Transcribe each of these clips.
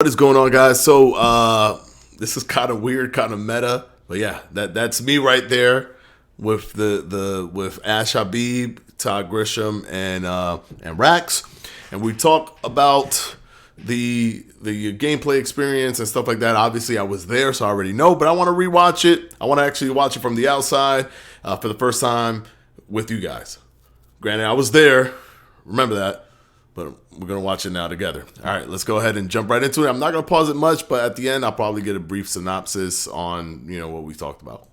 What is going on, guys? So this is kind of weird, kind of meta, but yeah, that's me right there with with Ash Habib, Todd Grisham, and Rax, and we talk about the gameplay experience and stuff like that. Obviously, I was there, so I already know, but I want to rewatch it. I want to actually watch it from the outside for the first time with you guys. Granted, I was there. Remember that, but we're gonna watch it now together. All right, let's go ahead and jump right into it. I'm not gonna pause it much, but at the end, I'll probably get a brief synopsis on what we talked about.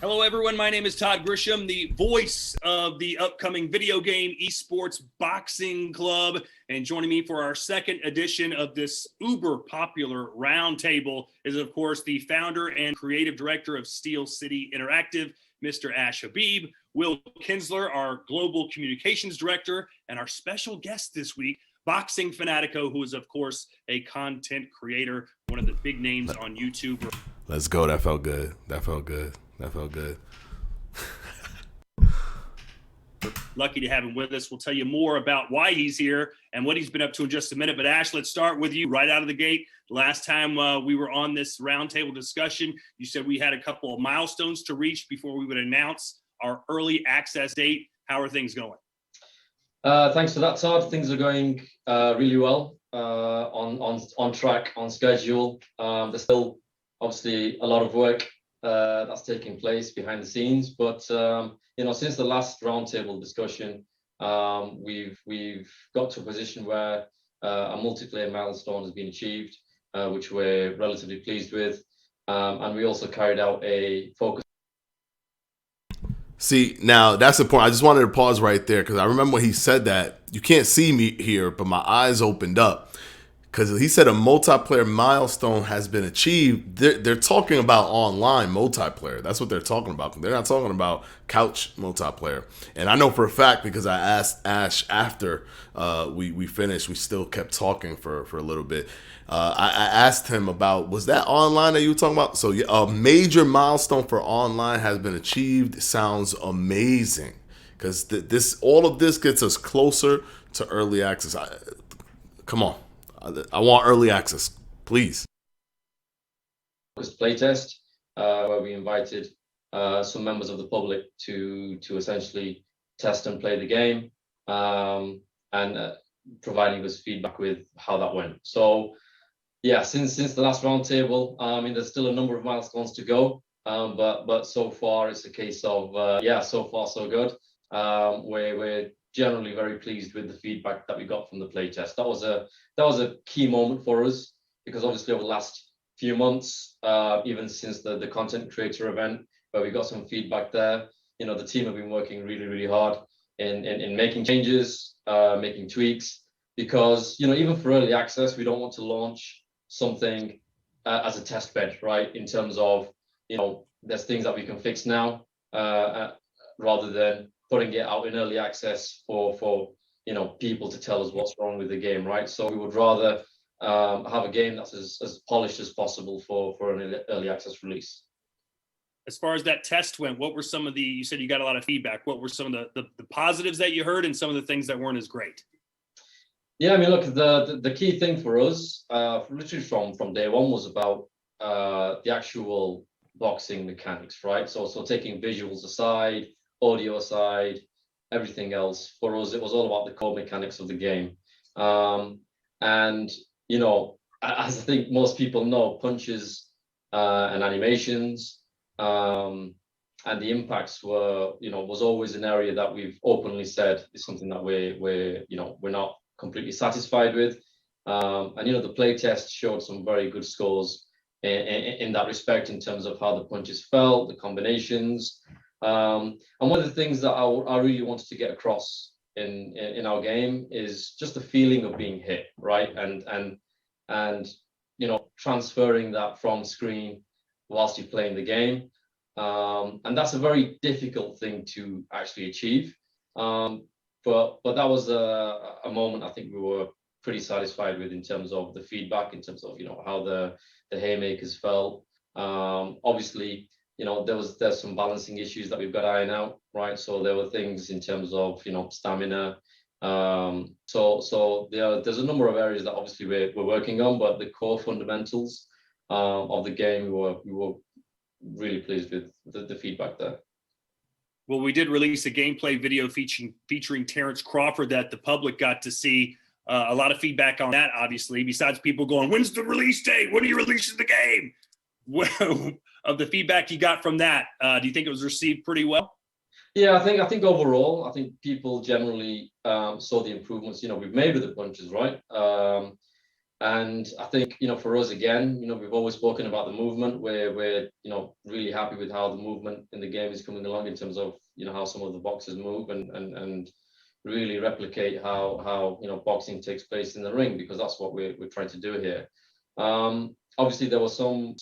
Hello, everyone. My name is Todd Grisham, the voice of the upcoming video game Esports Boxing Club. And joining me for our second edition of this uber popular roundtable is, of course, the founder and creative director of Steel City Interactive, Mr. Ash Habib, Will Kinsler, our global communications director, and our special guest this week, Boxing Fanatico, who is, of course, a content creator, one of the big names on YouTube. Let's go. That felt good. That felt good. That felt good. Lucky to have him with us. We'll tell you more about why he's here and what he's been up to in just a minute. But Ash, let's start with you right out of the gate. Last time we were on this roundtable discussion, you said we had a couple of milestones to reach before we would announce our early access date. How are things going? Thanks for that, Todd. Things are going really well, on track, on schedule. There's still obviously a lot of work that's taking place behind the scenes, but since the last roundtable discussion, we've got to a position where a multiplayer milestone has been achieved, which we're relatively pleased with, and we also carried out a focus. See, now that's the point. I just wanted to pause right there because I remember when he said that. You can't see me here, but my eyes opened up because he said a multiplayer milestone has been achieved. They're talking about online multiplayer. That's what they're talking about. They're not talking about couch multiplayer. And I know for a fact because I asked Ash after we finished. We still kept talking for a little bit. I asked him about, was that online that you were talking about? So yeah, a major milestone for online has been achieved. It sounds amazing because all of this gets us closer to early access. Come on. I want early access, please. Playtest, where we invited some members of the public to essentially test and play the game, and providing us feedback with how that went. So, yeah, since the last roundtable, there's still a number of milestones to go, but so far it's a case of so far so good. We're generally very pleased with the feedback that we got from the playtest. That was a key moment for us because obviously over the last few months, even since the content creator event where we got some feedback there, the team have been working really, really hard in making changes, making tweaks, because even for early access, we don't want to launch something as a test bed, right? In terms of there's things that we can fix now, rather than putting it out in early access for people to tell us what's wrong with the game, right? So we would rather have a game that's as polished as possible for an early access release. As far as that test went, what were some of you said you got a lot of feedback. What were some of the positives that you heard and some of the things that weren't as great? Yeah, look, the key thing for us, literally from day one, was about the actual boxing mechanics, right? So taking visuals aside, audio aside, everything else, for us, it was all about the core mechanics of the game. And, as I think most people know, punches and animations and the impacts was always an area that we've openly said is something that we're not completely satisfied with. And, the play test showed some very good scores in that respect in terms of how the punches felt, the combinations. And one of the things that I really wanted to get across in our game is just the feeling of being hit, right? And transferring that from screen whilst you're playing the game. And that's a very difficult thing to actually achieve. But that was a moment I think we were pretty satisfied with in terms of the feedback, in terms of how the haymakers felt. Obviously, there's some balancing issues that we've got to iron out, right? So there were things in terms of stamina, There's a number of areas that obviously we're working on, but the core fundamentals of the game, we were really pleased with the feedback there. Well, we did release a gameplay video featuring Terence Crawford that the public got to see. A lot of feedback on that, obviously, besides people going, when's the release date? When are you releasing the game? Well, of the feedback you got from that, do you think it was received pretty well? Yeah, I think overall, I think people generally saw the improvements, we've made with the punches, right? And I think, for us, again, we've always spoken about the movement where we're, really happy with how the movement in the game is coming along in terms of, how some of the boxers move and really replicate how boxing takes place in the ring, because that's what we're trying to do here. Obviously, there were some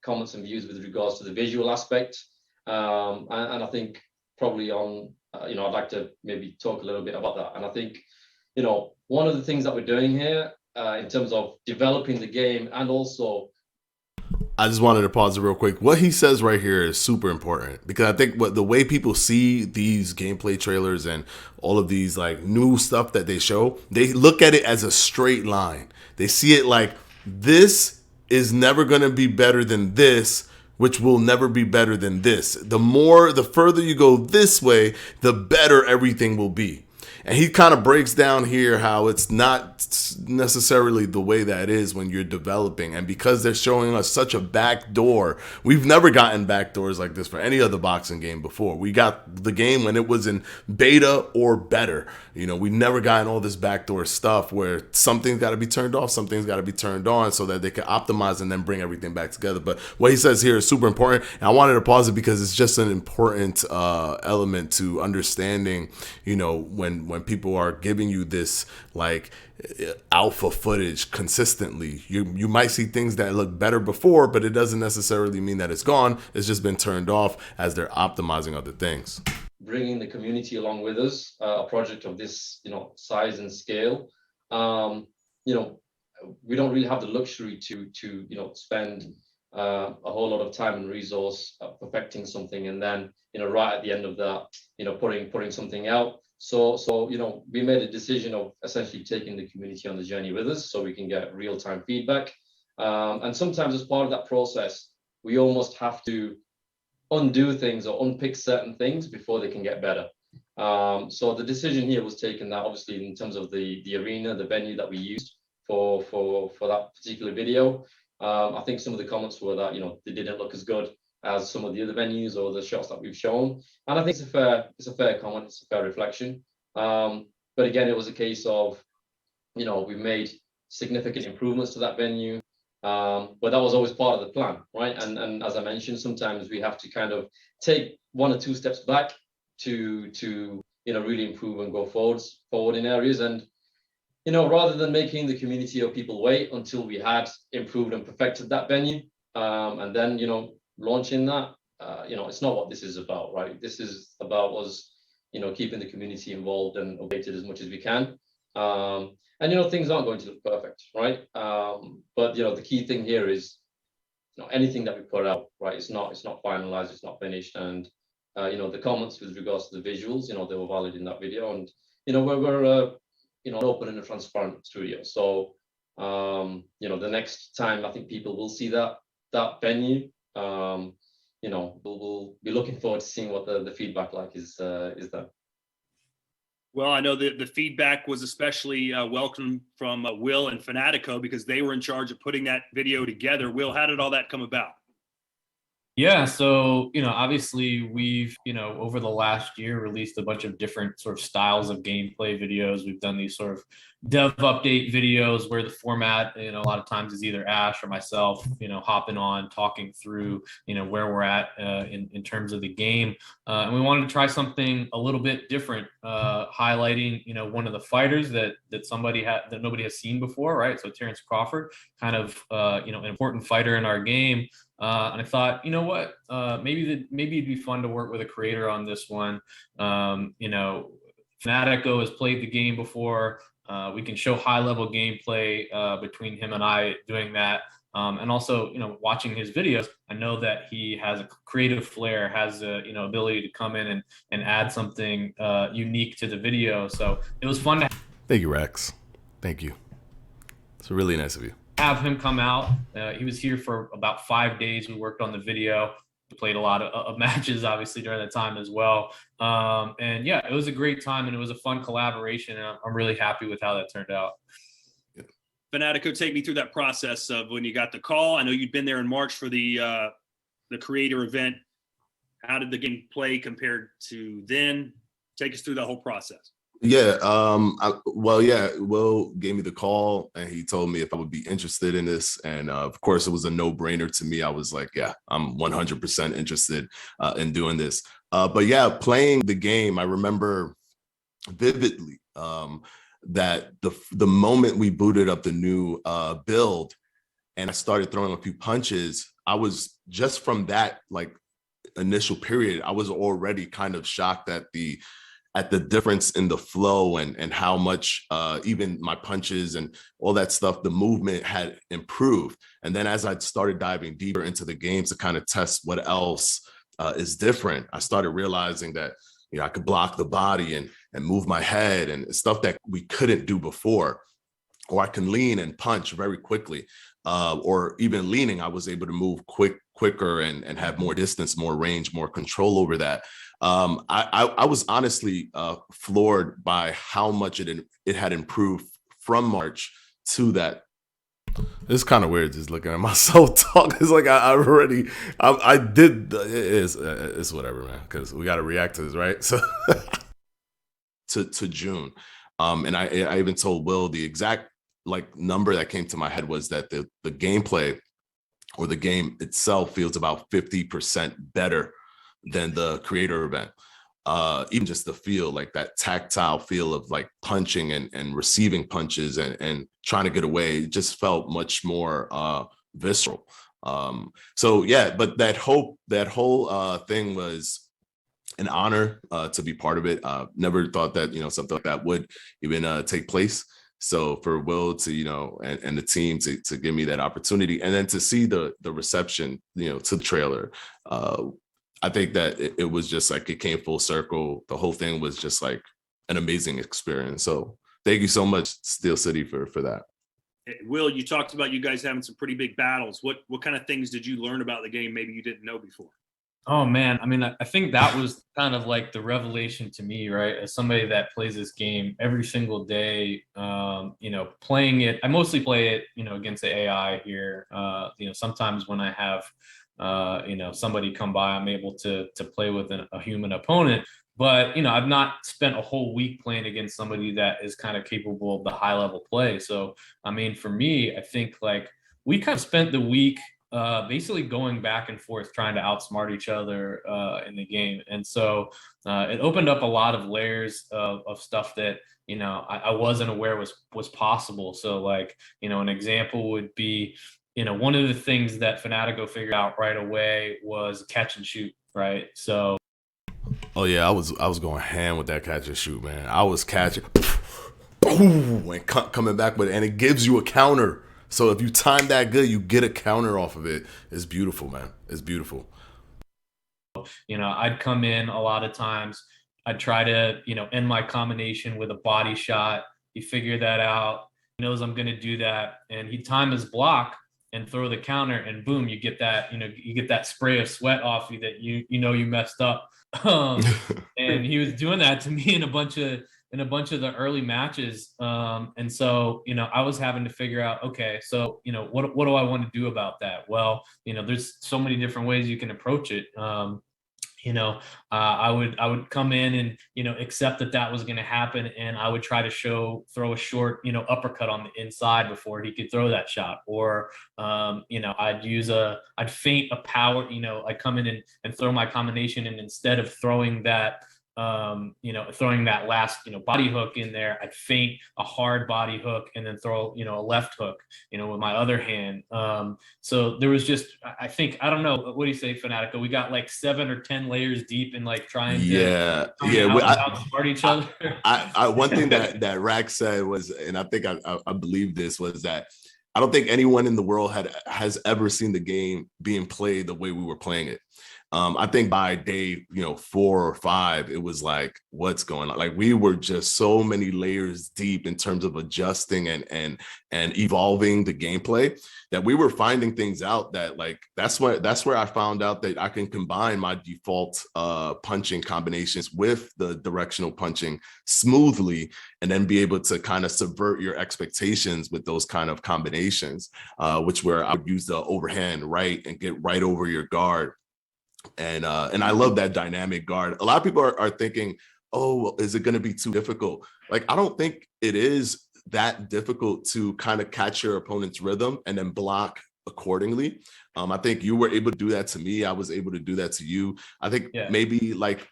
comments and views with regards to the visual aspect. And I think probably on, I'd like to maybe talk a little bit about that. And I think, one of the things that we're doing here in terms of developing the game, and also, I just wanted to pause it real quick. What he says right here is super important, because I think the way people see these gameplay trailers and all of these like new stuff that they show, they look at it as a straight line. They see it like, this is never going to be better than this, which will never be better than this. The further you go this way, the better everything will be. And he kind of breaks down here how it's not necessarily the way that is when you're developing. And because they're showing us such a back door, we've never gotten back doors like this for any other boxing game before. We got the game when it was in beta or better. We never gotten all this backdoor stuff where something's got to be turned off, something's got to be turned on so that they can optimize and then bring everything back together. But what he says here is super important. And I wanted to pause it because it's just an important element to understanding, when people are giving you this like alpha footage consistently, you might see things that look better before, but it doesn't necessarily mean that it's gone. It's just been turned off as they're optimizing other things. Bringing the community along with us, a project of this, size and scale, we don't really have the luxury to spend a whole lot of time and resource perfecting something, and then, right at the end of that, putting something out. So we made a decision of essentially taking the community on the journey with us so we can get real-time feedback. And sometimes as part of that process, we almost have to undo things or unpick certain things before they can get better. So the decision here was taken that obviously in terms of the arena, the venue that we used for that particular video, I think some of the comments were that, they didn't look as good as some of the other venues or the shots that we've shown. And I think it's a fair comment, it's a fair reflection. But again, it was a case of, we made significant improvements to that venue. But that was always part of the plan, right? And as I mentioned, sometimes we have to kind of take 1 or 2 steps back to really improve and go forward in areas. And rather than making the community or people wait until we had improved and perfected that venue, and then launching that, it's not what this is about, right? This is about us, keeping the community involved and updated as much as we can. And things aren't going to look perfect, right? But the key thing here is, anything that we put out, right? It's not finalized, it's not finished, and the comments with regards to the visuals, they were valid in that video, and we're an open and a transparent studio. So the next time I think people will see that venue, we'll be looking forward to seeing what the feedback like is there. Well, I know that the feedback was especially welcome from Will and Fanatico, because they were in charge of putting that video together. Will, how did all that come about? Yeah, so, obviously we've, over the last year released a bunch of different sort of styles of gameplay videos. We've done these sort of dev update videos where the format, a lot of times is either Ash or myself, hopping on, talking through, where we're at in terms of the game. And we wanted to try something a little bit different, highlighting, one of the fighters that nobody has seen before, right? So Terence Crawford, kind of, an important fighter in our game. And I thought, maybe it'd be fun to work with a creator on this one. Fanatico has played the game before. we can show high level gameplay between him and I doing that. And also, watching his videos, I know that he has a creative flair, has a ability to come in and add something unique to the video. So it was fun to Thank you, Rex. Thank you. It's really nice of you. Have him come out. He was here for about 5 days. We worked on the video. We played a lot of matches, obviously, during that time as well. And yeah, it was a great time, and it was a fun collaboration. And I'm really happy with how that turned out. Fanatico, take me through that process of when you got the call. I know you'd been there in March for the creator event. How did the game play compared to then? Take us through that whole process. Yeah. Will gave me the call and he told me if I would be interested in this. And of course, it was a no-brainer to me. I was like, yeah, I'm 100% interested in doing this. But yeah, playing the game, I remember vividly that the moment we booted up the new build and I started throwing a few punches, I was just from that like initial period, I was already kind of shocked at the difference in the flow and how much even my punches and all that stuff, the movement had improved. And then as I started diving deeper into the games to kind of test what else is different, I started realizing that I could block the body and move my head and stuff that we couldn't do before. Or I can lean and punch very quickly. Or even leaning, I was able to move quicker and have more distance, more range, more control over that. I was honestly floored by how much it had improved from March to that. It's kind of weird just looking at myself talk. It's like I did. It's whatever, man, because we got to react to this, right? So to June, and I even told Will the exact like number that came to my head was that the gameplay or the game itself feels about 50% better than the creator event. Even just the feel, like that tactile feel of like punching and receiving punches and trying to get away, it just felt much more visceral. So yeah, but that whole thing was an honor to be part of it. Never thought that something like that would even take place. So for Will to and the team to give me that opportunity, and then to see the reception to the trailer, I think that it was just like it came full circle. The whole thing was just like an amazing experience. So thank you so much, Steel City, for that. Will, you talked about you guys having some pretty big battles. What kind of things did you learn about the game maybe you didn't know before? Oh man, I mean, I think that was kind of like the revelation to me, right? As somebody that plays this game every single day, playing it, I mostly play it, against the AI here. Sometimes when I have, somebody come by, I'm able to play with a human opponent. But, I've not spent a whole week playing against somebody that is kind of capable of the high level play. So, I mean, for me, I think like we kind of spent the week basically going back and forth trying to outsmart each other in the game. And so it opened up a lot of layers of stuff that, I wasn't aware was possible. So like, an example would be, one of the things that Fanatico figured out right away was catch and shoot, right? So. Oh yeah, I was going ham with that catch and shoot, man. I was catching, boom, and coming back with it, and it gives you a counter. So if you time that good, you get a counter off of it. It's beautiful, man. It's beautiful. I'd come in a lot of times. I'd try to, end my combination with a body shot. He figured that out. He knows I'm going to do that. And he'd time his block and throw the counter, and boom, you get that, you get that spray of sweat off you that you messed up. And he was doing that to me in a bunch of the early matches. And so, I was having to figure out, okay, so, what do I want to do about that? Well, there's so many different ways you can approach it. I would come in and, accept that was going to happen. And I would try to throw a short, uppercut on the inside before he could throw that shot. Or, I'd feint a power, I'd come in and throw my combination. And instead of throwing that, throwing that last, body hook in there, I'd feint a hard body hook and then throw, a left hook, with my other hand. So there was just, I think, I don't know, what do you say, Fanatico? We got like 7 or 10 layers deep in like trying to outsmart each other. One thing that Rack said was, and I think I believe this, was that I don't think anyone in the world has ever seen the game being played the way we were playing it. I think by day, 4 or 5, it was like, what's going on? Like, we were just so many layers deep in terms of adjusting and evolving the gameplay, that we were finding things out that, like, that's where I found out that I can combine my default punching combinations with the directional punching smoothly, and then be able to kind of subvert your expectations with those kind of combinations, which where I would use the overhand right and get right over your guard. And I love that dynamic guard. A lot of people are thinking, oh, is it going to be too difficult? Like, I don't think it is that difficult to kind of catch your opponent's rhythm and then block accordingly. I think you were able to do that to me. I was able to do that to you. I think maybe like,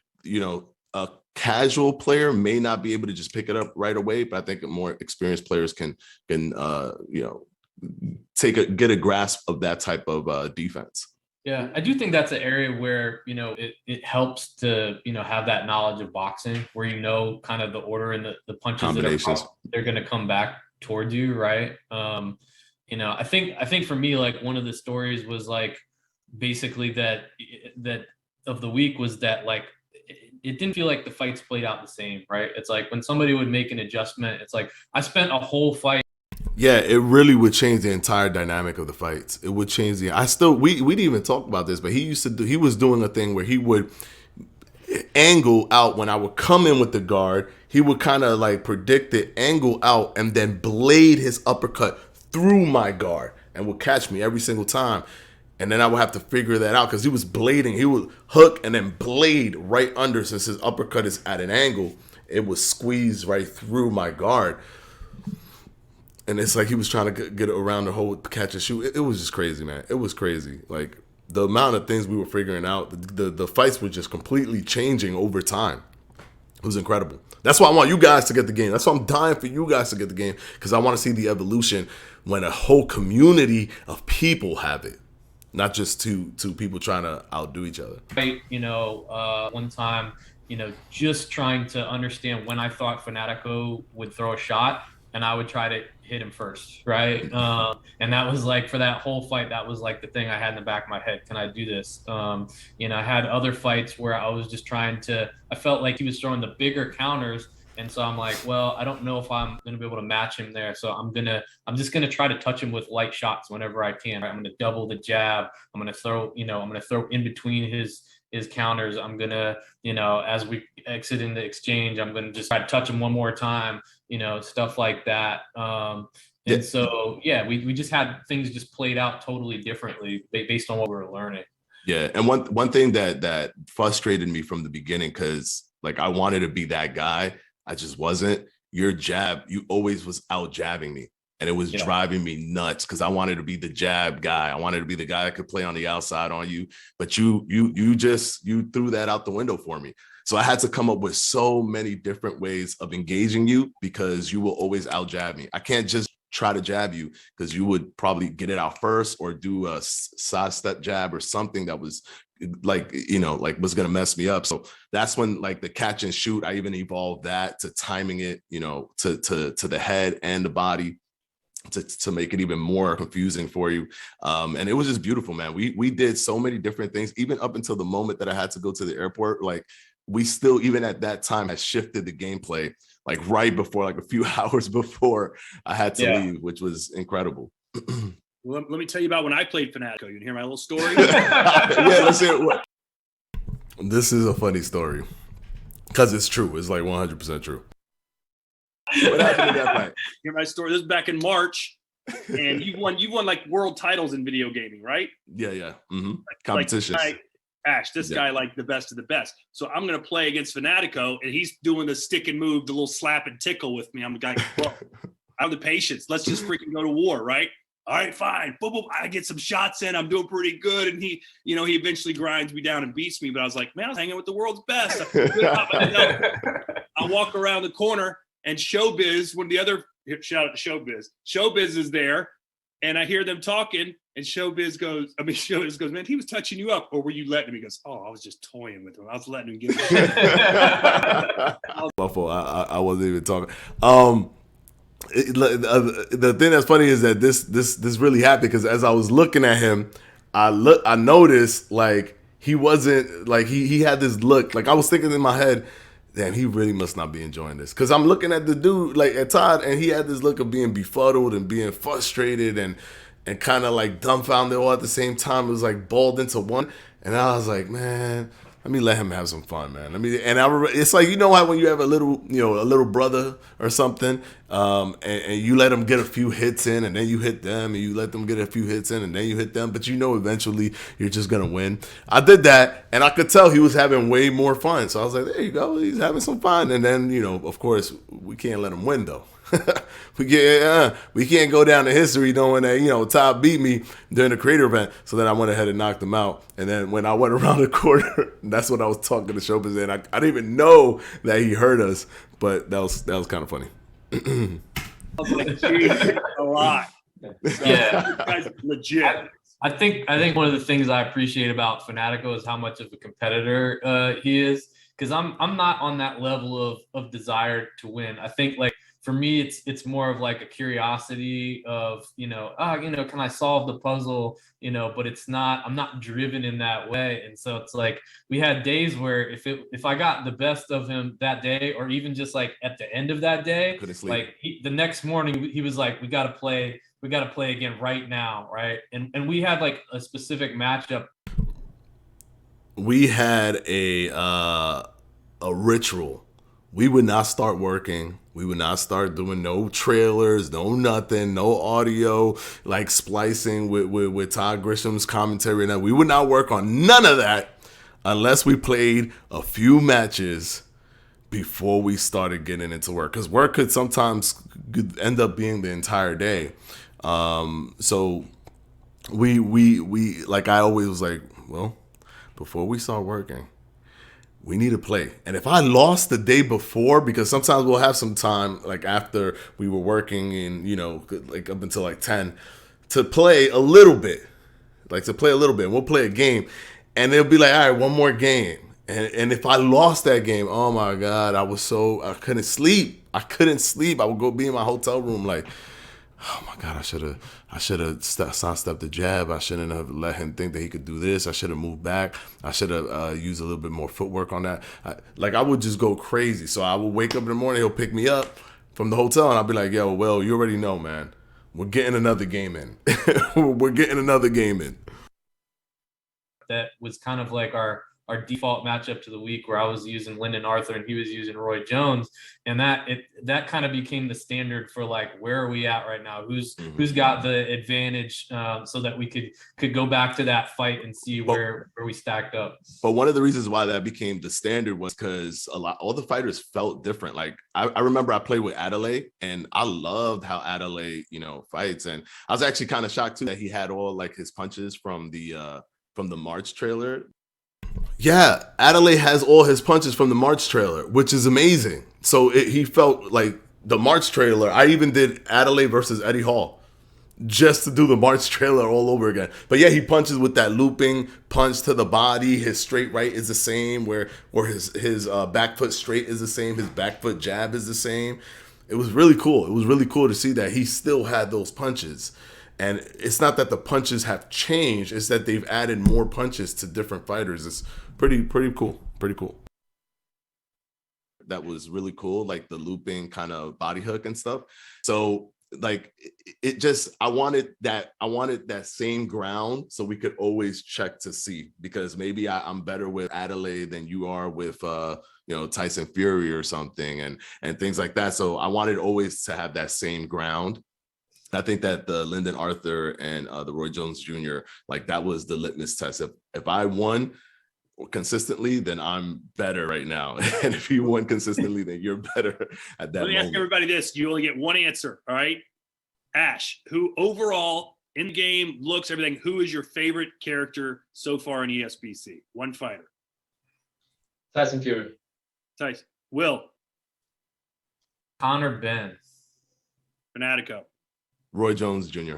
a casual player may not be able to just pick it up right away, but I think more experienced players can get a grasp of that type of defense. Yeah, I do think that's an area where, it helps to, have that knowledge of boxing where kind of the order and the punches that they're going to come back towards you, right? I think for me, like, one of the stories was like basically that of the week was that, like, it didn't feel like the fights played out the same, right? It's like when somebody would make an adjustment, it's like I spent a whole fight. Yeah, it really would change the entire dynamic of the fights. It would change we didn't even talk about this, but he was doing a thing where he would angle out when I would come in with the guard. He would kind of like predict it, angle out, and then blade his uppercut through my guard and would catch me every single time. And then I would have to figure that out because he was blading. He would hook and then blade right under, since his uppercut is at an angle. It would squeeze right through my guard. And it's like he was trying to get around the whole catch and shoot. It was just crazy, man. It was crazy. Like, the amount of things we were figuring out, the fights were just completely changing over time. It was incredible. That's why I want you guys to get the game. That's why I'm dying for you guys to get the game, because I want to see the evolution when a whole community of people have it, not just two people trying to outdo each other. Right, one time, just trying to understand when I thought Fanatico would throw a shot, and I would try to hit him first, right? And that was like, for that whole fight, that was like the thing I had in the back of my head. Can I do this? I had other fights where I was just I felt like he was throwing the bigger counters. And so I'm like, well, I don't know if I'm going to be able to match him there. So I'm just going to try to touch him with light shots whenever I can. Right? I'm going to double the jab. I'm going to throw in between his counters. I'm going to, as we exit in the exchange, I'm going to just try to touch him one more time, stuff like that. And so, we just had things just played out totally differently based on what we were learning. Yeah. And one thing that frustrated me from the beginning, because like I wanted to be that guy, I just wasn't. Your jab, you always was out jabbing me. And it was driving me nuts because I wanted to be the jab guy. I wanted to be the guy that could play on the outside on you. But you threw that out the window for me. So I had to come up with so many different ways of engaging you, because you will always out jab me. I can't just try to jab you, because you would probably get it out first or do a side step jab or something that was like was going to mess me up. So that's when, like, the catch and shoot, I even evolved that to timing it, to the head and the body, to make it even more confusing for you. And it was just beautiful, man. We did so many different things, even up until the moment that I had to go to the airport. Like, we still, even at that time, had shifted the gameplay, like right before, like a few hours before I had to leave, which was incredible. Well, let me tell you about when I played Fanatico. You want to hear my little story? Yeah, let's hear it. This is a funny story, because it's true. It's like 100% true. What happened in that fight? Hear my story. This is back in March, and you won like world titles in video gaming, right? Yeah. Mm-hmm. Competitions. This guy, like the best of the best. So I'm going to play against Fanatico, and he's doing the stick and move, the little slap and tickle with me. I'm the guy, bro, I have the patience. Let's just freaking go to war, right? All right, fine. Boom, boom. I get some shots in. I'm doing pretty good. And he eventually grinds me down and beats me. But I was like, man, I was hanging with the world's best. I walk around the corner and Showbiz, shout out to Showbiz. Showbiz is there. And I hear them talking. And Showbiz goes, man, he was touching you up. Or were you letting him? He goes, oh, I was just toying with him. I was letting him get it. My fault. I wasn't even talking. The thing that's funny is that this really happened because as I was looking at him, I noticed like he wasn't like he had this look. Like I was thinking in my head, damn, he really must not be enjoying this. Because I'm looking at the dude, like at Todd, and he had this look of being befuddled and being frustrated and kind of like dumbfounded all at the same time. It was like balled into one. And I was like, man, let me let him have some fun, man. And I remember, it's like, you know how when you have a little brother or something, and you let them get a few hits in, and then you hit them, and you let them get a few hits in, and then you hit them, but you know eventually you're just gonna win. I did that, and I could tell he was having way more fun. So I was like, there you go, he's having some fun. And then, of course, we can't let him win though. we can't go down to history knowing that Todd beat me during the creator event. So then I went ahead and knocked him out. And then when I went around the corner, that's when I was talking to Showbiz, and I didn't even know that he heard us, but that was kind of funny. A lot. Yeah, Guys, legit. I think one of the things I appreciate about Fanatico is how much of a competitor he is. Because I'm not on that level of desire to win. I think like for me it's more of like a curiosity of can I solve the puzzle, but I'm not driven in that way. And so it's like we had days where if I got the best of him that day, or even just like at the end of that day, like the next morning he was like, we got to play again right now, right? And we had like a specific matchup. We had a ritual. We would not start working. We would not start doing no trailers, no nothing, no audio, like splicing with Todd Grisham's commentary. And that. We would not work on none of that unless we played a few matches before we started getting into work. Because work could sometimes end up being the entire day. So we like I always was like, well, before we start working, we need to play. And if I lost the day before, because sometimes we'll have some time, like after we were working and, like up until like 10, to play a little bit. We'll play a game. And they'll be like, all right, one more game. And if I lost that game, oh my God, I couldn't sleep. I would go be in my hotel room like, oh my God, I should have sidestepped the jab. I shouldn't have let him think that he could do this. I should have moved back. I should have used a little bit more footwork on that. I would just go crazy. So I would wake up in the morning, he'll pick me up from the hotel, and I'll be like, yo, well, you already know, man. We're getting another game in. We're getting another game in. That was kind of like our default matchup to the week, where I was using Lyndon Arthur and he was using Roy Jones, and that kind of became the standard for like, where are we at right now? Who's got the advantage, so that we could go back to that fight and see where we stacked up. But one of the reasons why that became the standard was because all the fighters felt different. Like I remember I played with Adelaide, and I loved how Adelaide fights, and I was actually kind of shocked too that he had all like his punches from the March trailer. Yeah, Adelaide has all his punches from the March trailer, which is amazing. So he felt like the March trailer. I even did Adelaide versus Eddie Hall just to do the March trailer all over again. But yeah, he punches with that looping punch to the body. His straight right is the same, where his back foot straight is the same. His back foot jab is the same. It was really cool. It was really cool to see that he still had those punches. And it's not that the punches have changed, it's that they've added more punches to different fighters. It's pretty cool. Pretty cool. That was really cool, like the looping kind of body hook and stuff. So like I wanted that same ground so we could always check to see, because maybe I'm better with Adelaide than you are with Tyson Fury or something and things like that. So I wanted always to have that same ground. I think that the Lyndon Arthur and the Roy Jones Jr., like that was the litmus test. If I won consistently, then I'm better right now. And if you won consistently, then you're better at that moment. Let me ask everybody this. You only get one answer, all right? Ash, who overall In game, looks, everything. Who is your favorite character so far in ESBC? One fighter. Tyson Fury. Tyson. Will. Connor Ben. Fanatico. Roy Jones Jr.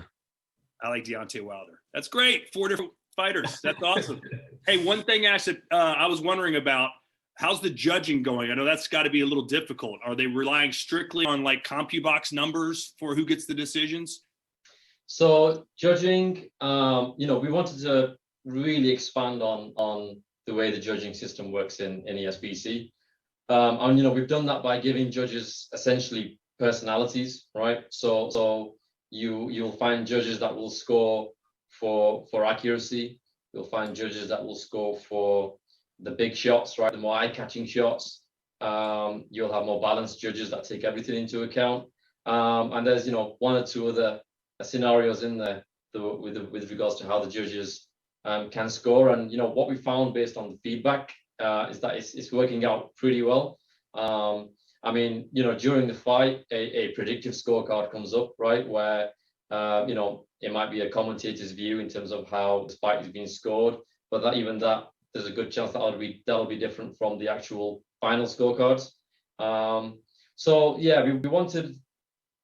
I like Deontay Wilder. That's great. 4 different fighters. That's awesome. Hey, one thing, Ash, that I was wondering about, how's the judging going? I know that's got to be a little difficult. Are they relying strictly on like CompuBox numbers for who gets the decisions? So judging, we wanted to really expand on the way the judging system works in ESBC. And we've done that by giving judges essentially personalities, right? So you'll find judges that will score for accuracy. You'll find judges that will score for the big shots, right? The more eye-catching shots. You'll have more balanced judges that take everything into account. And there's one or two other scenarios in there with regards to how the judges can score. And what we found based on the feedback is that it's working out pretty well. During the fight, a predictive scorecard comes up, right, where it might be a commentator's view in terms of how the fight is being scored, but there's a good chance that'll be different from the actual final scorecards. We wanted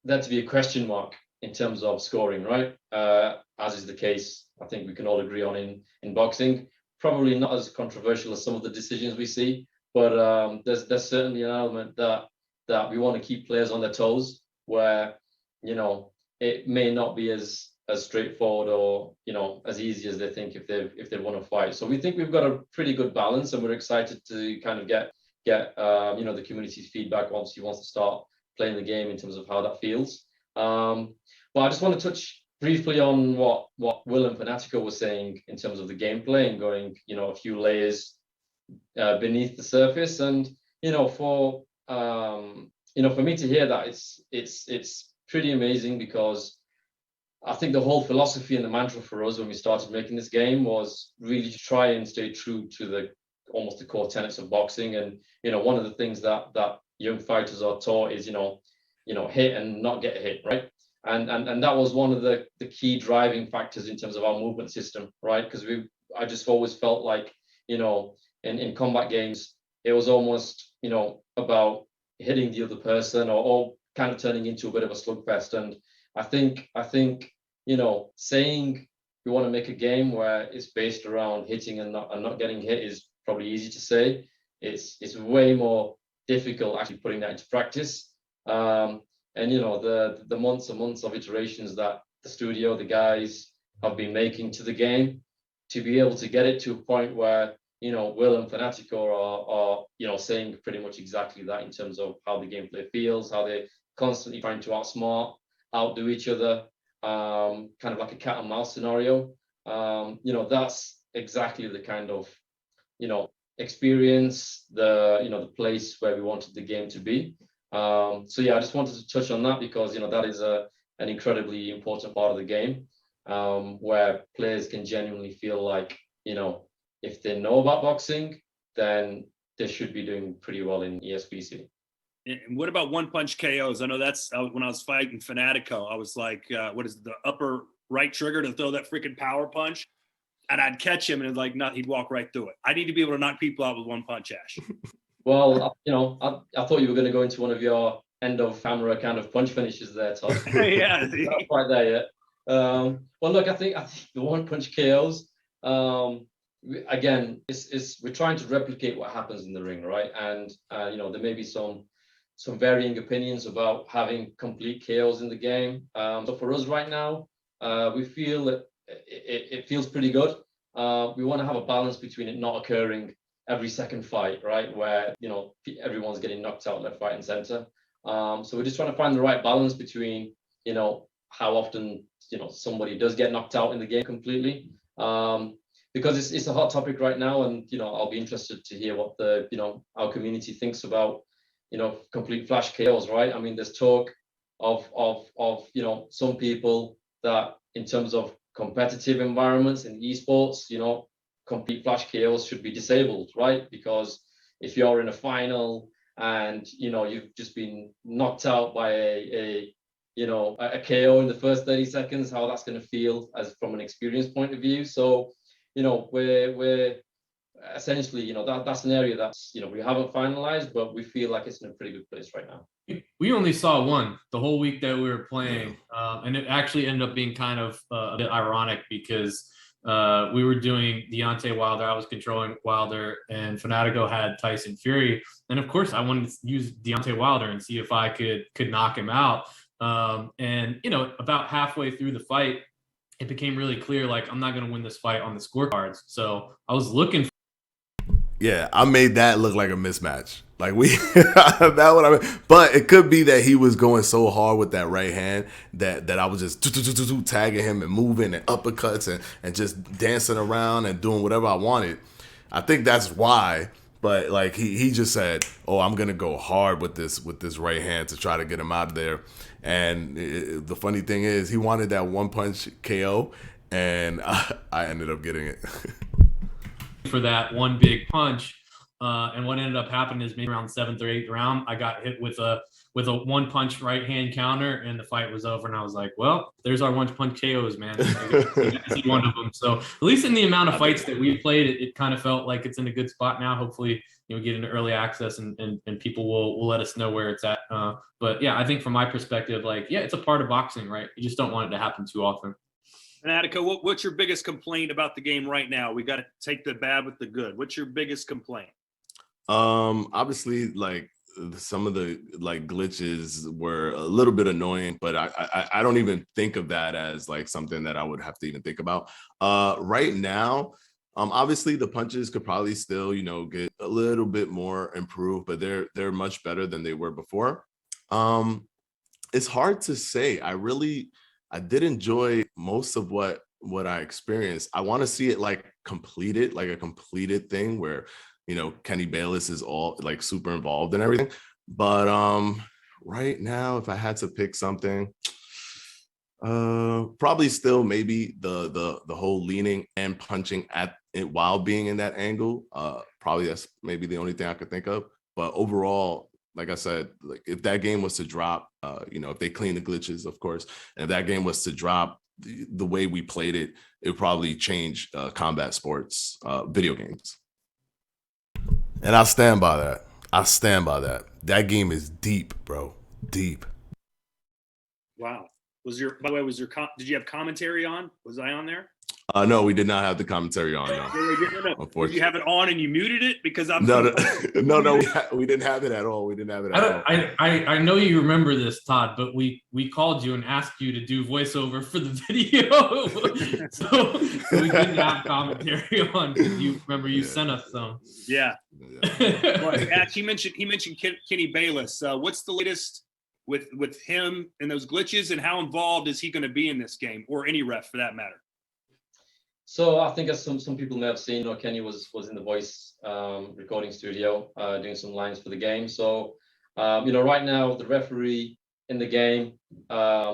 there to be a question mark in terms of scoring, right? As is the case, I think we can all agree on in boxing. Probably not as controversial as some of the decisions we see, but there's certainly an element that we want to keep players on their toes, where it may not be as straightforward or as easy as they think if they want to fight. So we think we've got a pretty good balance, and we're excited to kind of get the community's feedback once he wants to start playing the game in terms of how that feels. But I just want to touch briefly on what Will and Fanatico were saying in terms of the gameplay and going a few layers beneath the surface. And for me to hear that, it's pretty amazing, because I think the whole philosophy and the mantra for us when we started making this game was really to try and stay true to almost the core tenets of boxing. And one of the things that young fighters are taught is hit and not get hit, right? And that was one of the key driving factors in terms of our movement system, right? Because I just always felt like in combat games it was almost about hitting the other person or kind of turning into a bit of a slugfest. And I think saying we want to make a game where it's based around hitting and not getting hit is probably easy to say. It's way more difficult actually putting that into practice. And the months and months of iterations that the studio, the guys have been making to the game, to be able to get it to a point where Will and Fanatico are saying pretty much exactly that in terms of how the gameplay feels, how they're constantly trying to outsmart, outdo each other, kind of like a cat and mouse scenario. That's exactly the kind of experience, the place where we wanted the game to be. I just wanted to touch on that, because that is an incredibly important part of the game, where players can genuinely feel like if they know about boxing, then they should be doing pretty well in ESBC. And what about one punch KOs? I know that's when I was fighting Fanatico, I was like, what is it, the upper right trigger to throw that freaking power punch? And I'd catch him and he'd walk right through it. I need to be able to knock people out with one punch, Ash. Well, I thought you were going to go into one of your end of camera kind of punch finishes there, Todd. Yeah. Not quite there yet. Well, look, I think the one punch KOs, again, we're trying to replicate what happens in the ring, right? And there may be some varying opinions about having complete KOs in the game. So for us right now, we feel that it feels pretty good. We want to have a balance between it not occurring every second fight, right? Where everyone's getting knocked out left, right, and center. So we're just trying to find the right balance between how often somebody does get knocked out in the game completely. Because it's a hot topic right now, and I'll be interested to hear what our community thinks about complete flash KOs, right? I mean, there's talk of some people that in terms of competitive environments in esports, complete flash KOs should be disabled, right? Because if you're in a final and you've just been knocked out by a a KO in the first 30 seconds, how that's going to feel as from an experience point of view. So, we're essentially, that's an area that's, we haven't finalized, but we feel like it's in a pretty good place right now. We only saw one the whole week that we were playing, and it actually ended up being kind of a bit ironic because we were doing Deontay Wilder, I was controlling Wilder, and Fanatico had Tyson Fury, and of course I wanted to use Deontay Wilder and see if I could knock him out. And about halfway through the fight, it became really clear like I'm not going to win this fight on the scorecards. So I was looking. Yeah, I made that look like a mismatch. Like that what I mean. But it could be that he was going so hard with that right hand that I was just tagging him and moving and uppercuts and just dancing around and doing whatever I wanted. I think that's why. But like he just said, "Oh, I'm gonna go hard with this right hand to try to get him out of there." And the funny thing is, he wanted that one punch KO, and I ended up getting it. For that one big punch, and what ended up happening is maybe around 7th or 8th round, I got hit with a one punch right hand counter, and the fight was over. And I was like, "Well, there's our one punch KOs, man." One of them. So at least in the amount of fights that we played, it kind of felt like it's in a good spot now. Hopefully, get into early access and people will let us know where it's at. But yeah, I think from my perspective, like, yeah, it's a part of boxing, right? You just don't want it to happen too often. Fanatico, what's your biggest complaint about the game right now? We got to take the bad with the good. What's your biggest complaint? Obviously, like some of the like glitches were a little bit annoying, but I don't even think of that as like something that I would have to even think about. Right now, obviously the punches could probably still, get a little bit more improved, but they're much better than they were before. It's hard to say. I did enjoy most of what I experienced. I want to see it like completed, like a completed thing where, Kenny Bayless is all like super involved and everything. But right now, if I had to pick something, probably still maybe the whole leaning and punching at it while being in that angle. Probably that's maybe the only thing I could think of. But overall, like I said, like if that game was to drop, if they clean the glitches, of course, and if that game was to drop the way we played it, it would probably change combat sports, video games. And I stand by that. That game is deep, bro. Deep. Wow. By the way, did you have commentary on? Was I on there? No, we did not have the commentary on. No. Did you have it on and you muted it? Because I'm no, we didn't have it at all. We didn't have it at all. I know you remember this, Todd, but we called you and asked you to do voiceover for the video, so we didn't have commentary on. You remember you sent us some. Yeah. Well, he mentioned Kenny Bayless. What's the latest with him and those glitches, and how involved is he going to be in this game, or any ref for that matter? So I think as some people may have seen, Kenny was in the voice recording studio doing some lines for the game. So right now the referee in the game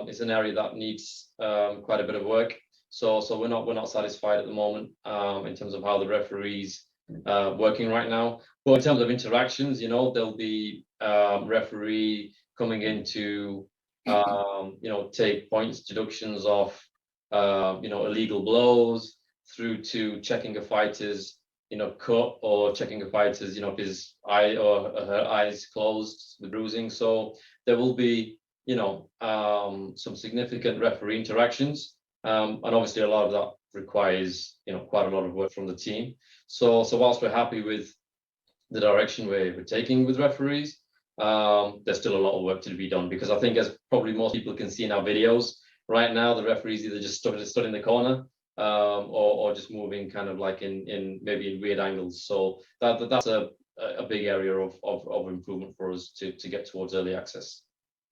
is an area that needs quite a bit of work. So we're not satisfied at the moment in terms of how the referee's working right now. But in terms of interactions, there'll be referee coming in to take points deductions off illegal blows, through to checking a fighter's cut, or checking a fighter's if his eye or her eyes closed with bruising. So there will be some significant referee interactions, and obviously a lot of that requires quite a lot of work from the team. So whilst we're happy with the direction we're taking with referees, there's still a lot of work to be done, because I think, as probably most people can see in our videos right now, the referees either just stood in the corner or just moving kind of like in maybe in weird angles. So that's a big area of improvement for us to get towards early access.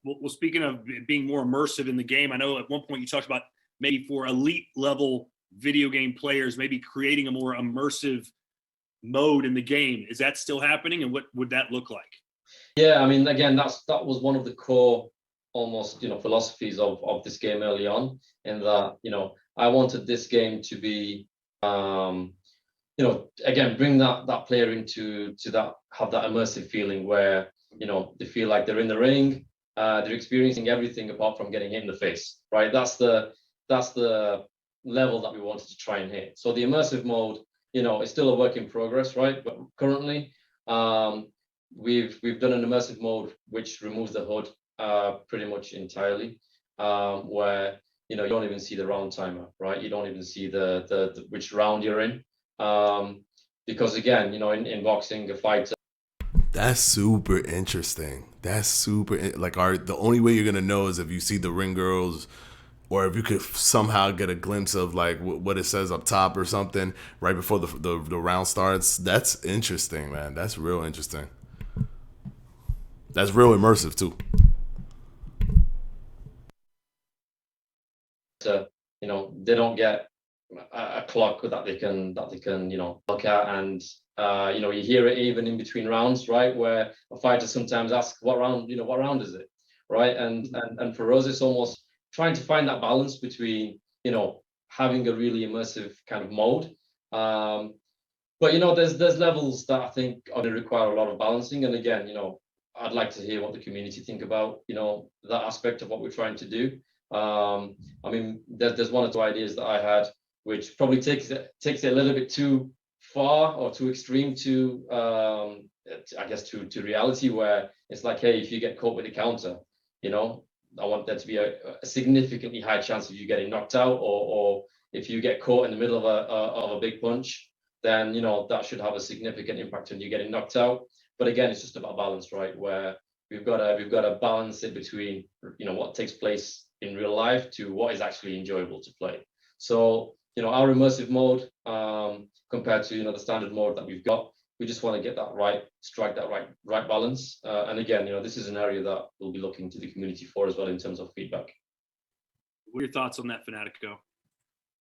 Well, speaking of being more immersive in the game, I know at one point you talked about maybe for elite level video game players, maybe creating a more immersive mode in the game. Is that still happening, and what would that look like? Yeah, I mean, again, that was one of the core almost philosophies of this game early on, in that I wanted this game to be again, bring that player into that, have that immersive feeling where they feel like they're in the ring, they're experiencing everything apart from getting hit in the face, right? That's the level that we wanted to try and hit. So the immersive mode, you know, is still a work in progress, right? But currently, we've done an immersive mode which removes the HUD pretty much entirely, where you know you don't even see the round timer, right? You don't even see the which round you're in, because again, you know, in boxing, a fighter. That's super interesting. That's super like the only way you're gonna know is if you see the ring girls, or if you could somehow get a glimpse of like what it says up top or something right before the round starts. That's interesting, man. That's real interesting. That's real immersive too. You know, they don't get a clock that they can you know look at, and you know, you hear it even in between rounds, right, where a fighter sometimes asks what round, you know, what round is it, right? And for us, it's almost trying to find that balance between, you know, having a really immersive kind of mode, but you know, there's levels that I think are going to require a lot of balancing. And again, you know, I'd like to hear what the community think about, you know, that aspect of what we're trying to do. I mean, there's one or two ideas that I had, which probably takes it a little bit too far or too extreme to, I guess, to reality, where it's like, hey, if you get caught with a counter, you know, I want there to be a significantly high chance of you getting knocked out, or if you get caught in the middle of a big punch, then you know that should have a significant impact on you getting knocked out. But again, it's just about balance, right? Where we've got to balance it between, you know, what takes place in real life to what is actually enjoyable to play. So, you know, our immersive mode, compared to, you know, the standard mode that we've got, we just want to get that right, strike that right balance. And again, you know, this is an area that we'll be looking to the community for as well in terms of feedback. What are your thoughts on that, Fanatico?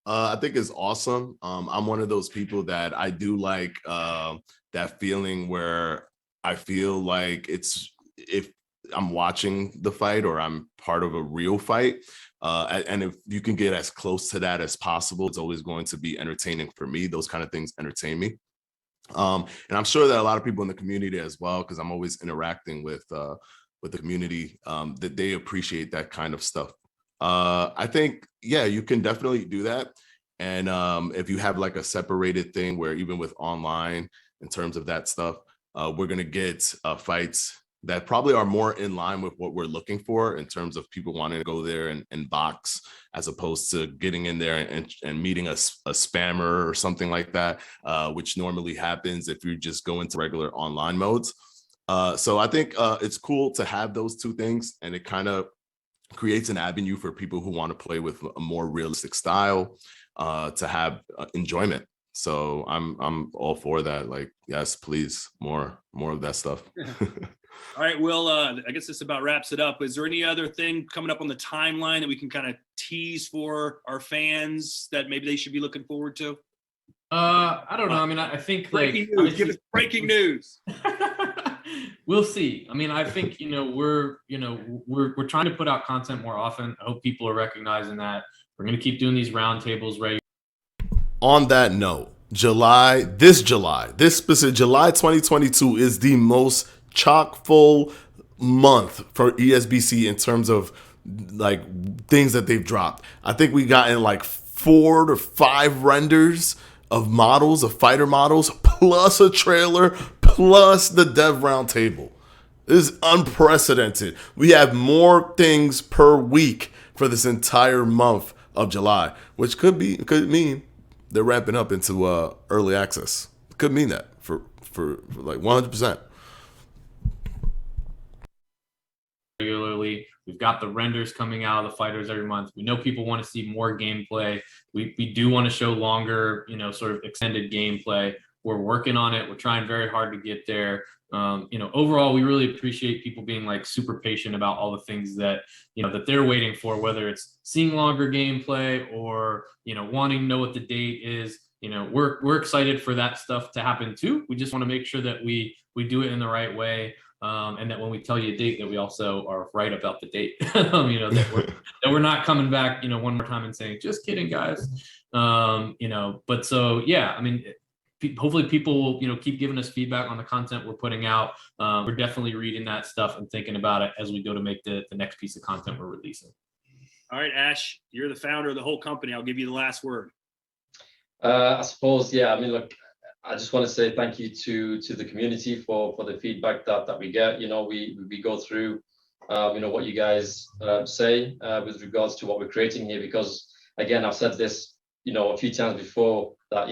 I think it's awesome. I'm one of those people that I do like that feeling where I feel like it's if I'm watching the fight or I'm part of a real fight. And if you can get as close to that as possible, it's always going to be entertaining for me. Those kind of things entertain me. And I'm sure that a lot of people in the community as well, because I'm always interacting with the community, that they appreciate that kind of stuff. I think, yeah, you can definitely do that. And if you have like a separated thing where even with online, in terms of that stuff, we're going to get fights that probably are more in line with what we're looking for in terms of people wanting to go there and box, as opposed to getting in there and meeting a spammer or something like that, which normally happens if you just go into regular online modes. So I think it's cool to have those two things, and it kind of creates an avenue for people who want to play with a more realistic style to have enjoyment. So I'm all for that. Like, yes, please, more of that stuff. All right, Will, I guess this about wraps it up. Is there any other thing coming up on the timeline that we can kind of tease for our fans that maybe they should be looking forward to? I don't know. I mean, I think breaking news. Give us breaking news. We'll see. I mean, I think, we're trying to put out content more often. I hope people are recognizing that. We're going to keep doing these roundtables regularly. On that note, this specific July 2022 is the most chock full month for ESBC in terms of like things that they've dropped. I think we got in like 4 to 5 renders of models, of fighter models, plus a trailer, plus the dev roundtable. This is unprecedented. We have more things per week for this entire month of July, which could mean they're ramping up into early access. It could mean that for like 100%. Regularly, we've got the renders coming out of the fighters every month. We know people want to see more gameplay. We do want to show longer, sort of extended gameplay. We're working on it. We're trying very hard to get there. Overall, we really appreciate people being like super patient about all the things that, that they're waiting for, whether it's seeing longer gameplay or, wanting to know what the date is. We're excited for that stuff to happen too. We just want to make sure that we do it in the right way. And that when we tell you a date, that we also are right about the date. That we're not coming back, one more time and saying, just kidding, guys. But so, yeah, I mean, hopefully people will, keep giving us feedback on the content we're putting out. We're definitely reading that stuff and thinking about it as we go to make the next piece of content we're releasing. All right, Ash, you're the founder of the whole company. I'll give you the last word. I suppose, yeah. I mean, look, I just want to say thank you to the community for the feedback that we get. We go through, what you guys say with regards to what we're creating here, because again, I've said this, a few times before that,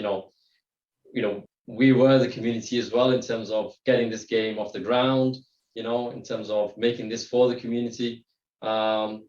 we were the community as well in terms of getting this game off the ground, in terms of making this for the community. And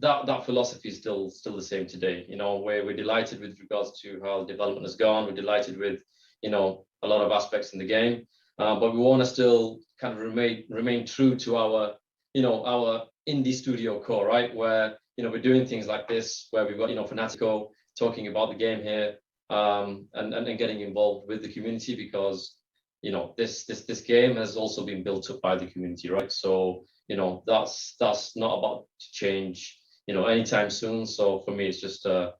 that philosophy is still the same today. We're delighted with regards to how the development has gone. We're delighted with a lot of aspects in the game, but we want to still kind of remain true to our our indie studio core, right? Where we're doing things like this, where we've got Fanatico talking about the game here, and getting involved with the community, because this game has also been built up by the community, right? So that's not about to change anytime soon. So for me, it's just a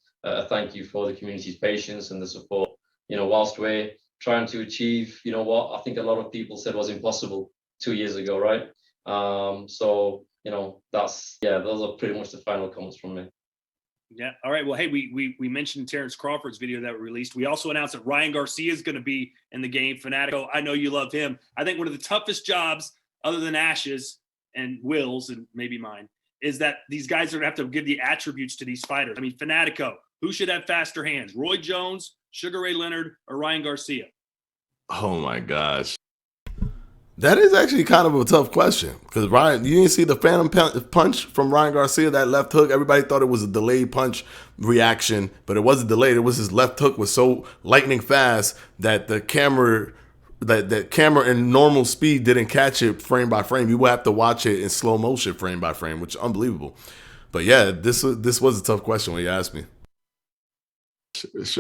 thank you for the community's patience and the support, whilst we're trying to achieve what I think a lot of people said was impossible 2 years ago, right? So those are pretty much the final comments from me. Yeah. All right. Well, hey, we mentioned Terence Crawford's video that we released. We also announced that Ryan Garcia is going to be in the game. Fanatico, I know you love him. I think one of the toughest jobs, other than Ash's and Will's and maybe mine, is that these guys are going to have to give the attributes to these fighters. I mean, Fanatico, who should have faster hands? Roy Jones, Sugar Ray Leonard, or Ryan Garcia? Oh my gosh. That is actually kind of a tough question, because Ryan, you didn't see the phantom punch from Ryan Garcia, that left hook. Everybody thought it was a delayed punch reaction, but it wasn't delayed. It was his left hook was so lightning fast that the camera, that camera in normal speed didn't catch it frame by frame. You would have to watch it in slow motion frame by frame, which is unbelievable. But yeah, this was a tough question when you asked me.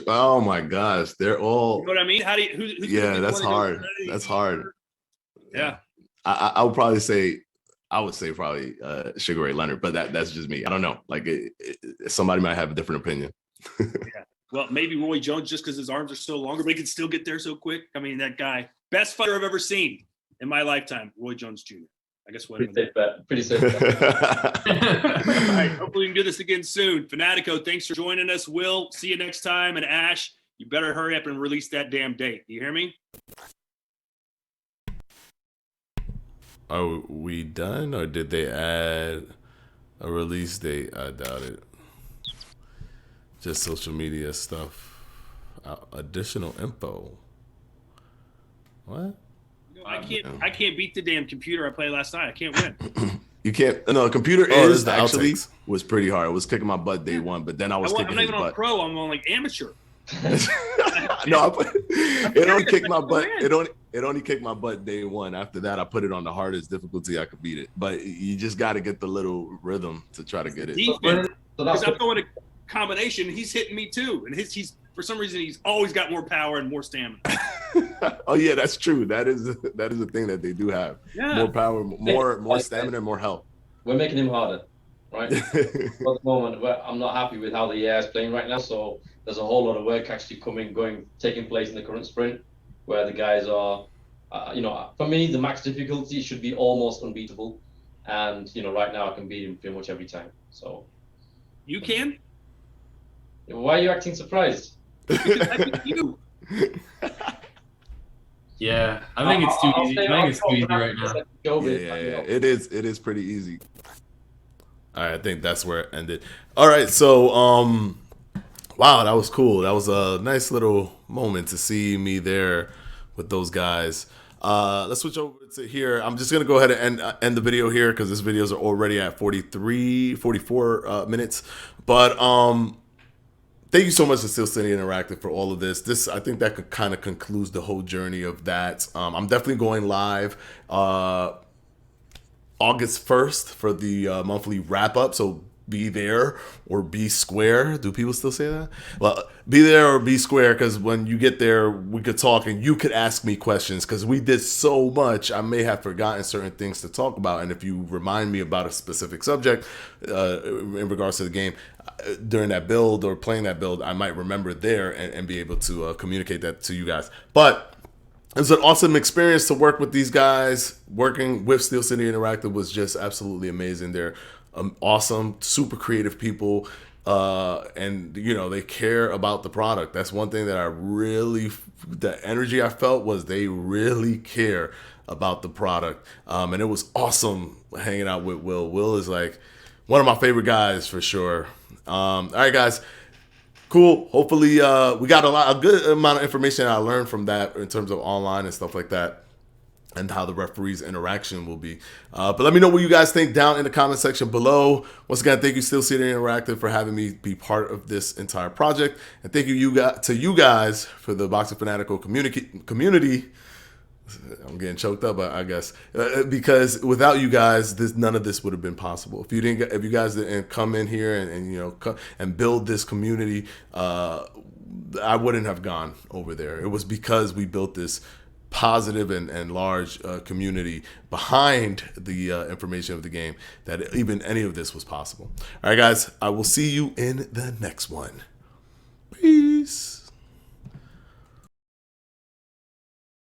Oh my gosh, they're all. You know what I mean? How do you? Yeah, that's hard. That's hard. Yeah, I would probably say, probably Sugar Ray Leonard, but that's just me. I don't know. Like somebody might have a different opinion. Yeah. Well, maybe Roy Jones, just because his arms are so longer, but he can still get there so quick. I mean, that guy, best fighter I've ever seen in my lifetime, Roy Jones Jr. I guess what. Pretty safe bet. All right. Hopefully we can do this again soon. Fanatico, thanks for joining us. Will, see you next time. And Ash, you better hurry up and release that damn date. You hear me? Are we done, or did they add a release date? I doubt it. Just social media stuff. Additional info. What? I can't beat the damn computer I played last night. I can't win. You can't. No, the computer is actually was pretty hard. It was kicking my butt day one, but then I was kicking his butt. I'm not even on pro. I'm on like amateur. No, it only kicked my butt. It only kicked my butt day one. After that, I put it on the hardest difficulty I could beat it. But you just got to get the little rhythm to try to get it. Because I'm going to combination. He's hitting me too, and he's for some reason he's always got more power and more stamina. Oh yeah, that's true. That is a thing that they do have. Yeah. More power, more stamina, more health. We're making him harder, right? At the moment, I'm not happy with how the AI is playing right now. So there's a whole lot of work actually taking place in the current sprint, where the guys are, for me, the max difficulty should be almost unbeatable, and right now I can beat him pretty much every time. So you can. Why are you acting surprised? I beat you. Yeah, I think it's too easy. I think it's too easy right now. Yeah, it is. It is pretty easy. All right, I think that's where it ended. All right, so wow, that was cool. That was a nice little moment to see me there with those guys. Let's switch over to here. I'm just gonna go ahead and end the video here because this videos are already at 44 minutes. But thank you so much to Steel City Interactive for all of this. I think that kind of concludes the whole journey of that. I'm definitely going live August 1st for the monthly wrap up. So be there or be square. Do people still say that? Well, be there or be square, because when you get there, we could talk and you could ask me questions, because we did so much. I may have forgotten certain things to talk about. And if you remind me about a specific subject in regards to the game during that build or playing that build, I might remember there and be able to communicate that to you guys. But it was an awesome experience to work with these guys. Working with Steel City Interactive was just absolutely amazing. They're awesome, super creative people, and they care about the product. That's one thing that the energy I felt was they really care about the product, and it was awesome hanging out with Will. Will is like one of my favorite guys for sure. All right, guys. Cool. Hopefully, we got a good amount of information I learned from that in terms of online and stuff like that, and how the referees' interaction will be. But let me know what you guys think down in the comment section below. Once again, thank you, Steel City Interactive, for having me be part of this entire project, and thank you to you guys for the Boxing Fanatico community. I'm getting choked up, I guess, because without you guys, none of this would have been possible. If you guys didn't come in here and build this community, I wouldn't have gone over there. It was because we built this positive and large community behind the information of the game that even any of this was possible. All right, guys, I will see you in the next one. Peace.